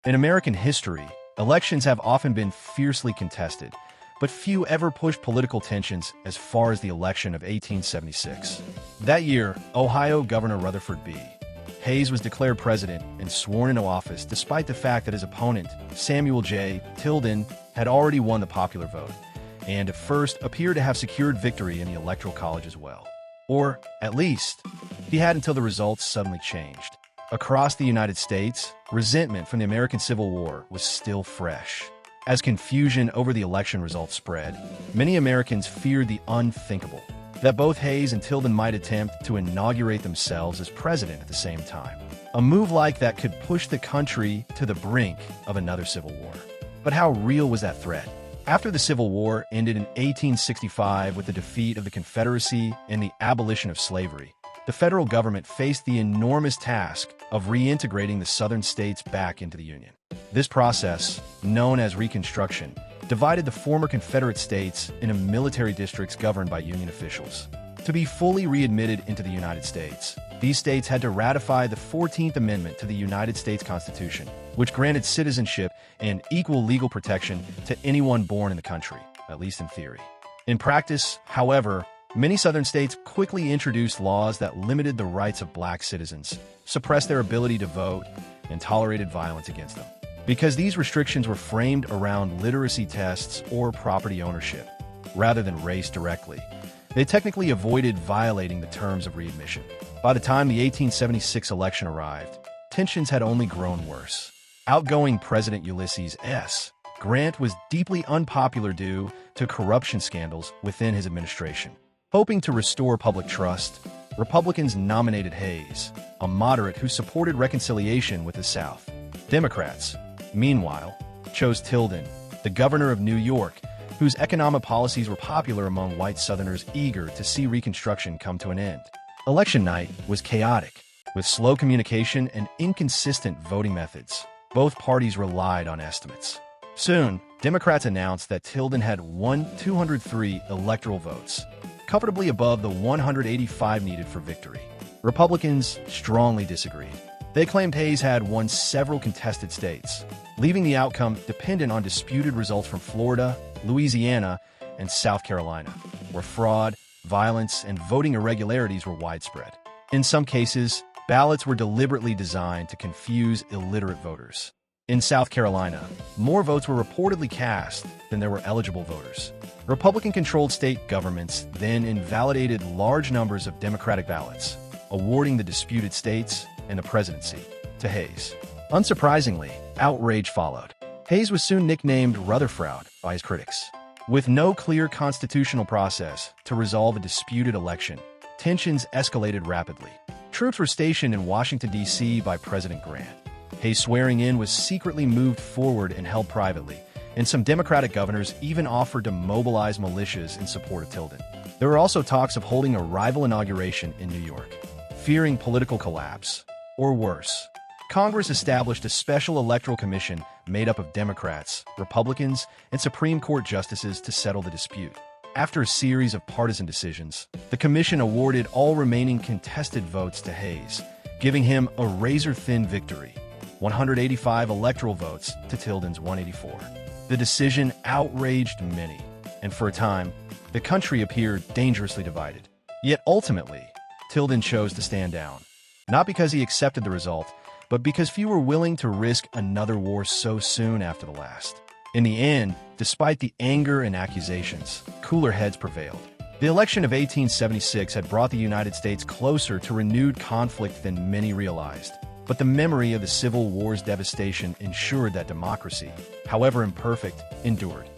In American history, elections have often been fiercely contested, but few ever pushed political tensions as far as the election of 1876. That year, Ohio Governor Rutherford B. Hayes was declared president and sworn into office despite the fact that his opponent, Samuel J. Tilden, had already won the popular vote, and at first appeared to have secured victory in the Electoral College as well. Or, at least, he had until the results suddenly changed. Across the United States, resentment from the American Civil War was still fresh. As confusion over the election results spread, many Americans feared the unthinkable, that both Hayes and Tilden might attempt to inaugurate themselves as president at the same time. A move like that could push the country to the brink of another civil war. But how real was that threat? After the Civil War ended in 1865 with the defeat of the Confederacy and the abolition of slavery, the federal government faced the enormous task of reintegrating the southern states back into the Union. This process, known as Reconstruction, divided the former Confederate states into military districts governed by Union officials. To be fully readmitted into the United States, these states had to ratify the 14th Amendment to the United States Constitution, which granted citizenship and equal legal protection to anyone born in the country, at least in theory. In practice, however, many southern states quickly introduced laws that limited the rights of black citizens, suppressed their ability to vote, and tolerated violence against them. Because these restrictions were framed around literacy tests or property ownership, rather than race directly, they technically avoided violating the terms of readmission. By the time the 1876 election arrived, tensions had only grown worse. Outgoing President Ulysses S. Grant was deeply unpopular due to corruption scandals within his administration. Hoping to restore public trust, Republicans nominated Hayes, a moderate who supported reconciliation with the South. Democrats, meanwhile, chose Tilden, the governor of New York, whose economic policies were popular among white Southerners eager to see Reconstruction come to an end. Election night was chaotic, with slow communication and inconsistent voting methods. Both parties relied on estimates. Soon, Democrats announced that Tilden had won 203 electoral votes, comfortably above the 185 needed for victory. Republicans strongly disagreed. They claimed Hayes had won several contested states, leaving the outcome dependent on disputed results from Florida, Louisiana, and South Carolina, where fraud, violence, and voting irregularities were widespread. In some cases, ballots were deliberately designed to confuse illiterate voters. In South Carolina, more votes were reportedly cast than there were eligible voters. Republican-controlled state governments then invalidated large numbers of Democratic ballots, awarding the disputed states and the presidency to Hayes. Unsurprisingly, outrage followed. Hayes was soon nicknamed Rutherford by his critics. With no clear constitutional process to resolve a disputed election, tensions escalated rapidly. Troops were stationed in Washington, D.C. by President Grant. Hayes' swearing in was secretly moved forward and held privately, and some Democratic governors even offered to mobilize militias in support of Tilden. There were also talks of holding a rival inauguration in New York. Fearing political collapse, or worse, Congress established a special electoral commission made up of Democrats, Republicans, and Supreme Court justices to settle the dispute. After a series of partisan decisions, the commission awarded all remaining contested votes to Hayes, giving him a razor-thin victory, 185 electoral votes to Tilden's 184. The decision outraged many, and for a time, the country appeared dangerously divided. Yet ultimately, Tilden chose to stand down, not because he accepted the result, but because few were willing to risk another war so soon after the last. In the end, despite the anger and accusations, cooler heads prevailed. The election of 1876 had brought the United States closer to renewed conflict than many realized. But the memory of the Civil War's devastation ensured that democracy, however imperfect, endured.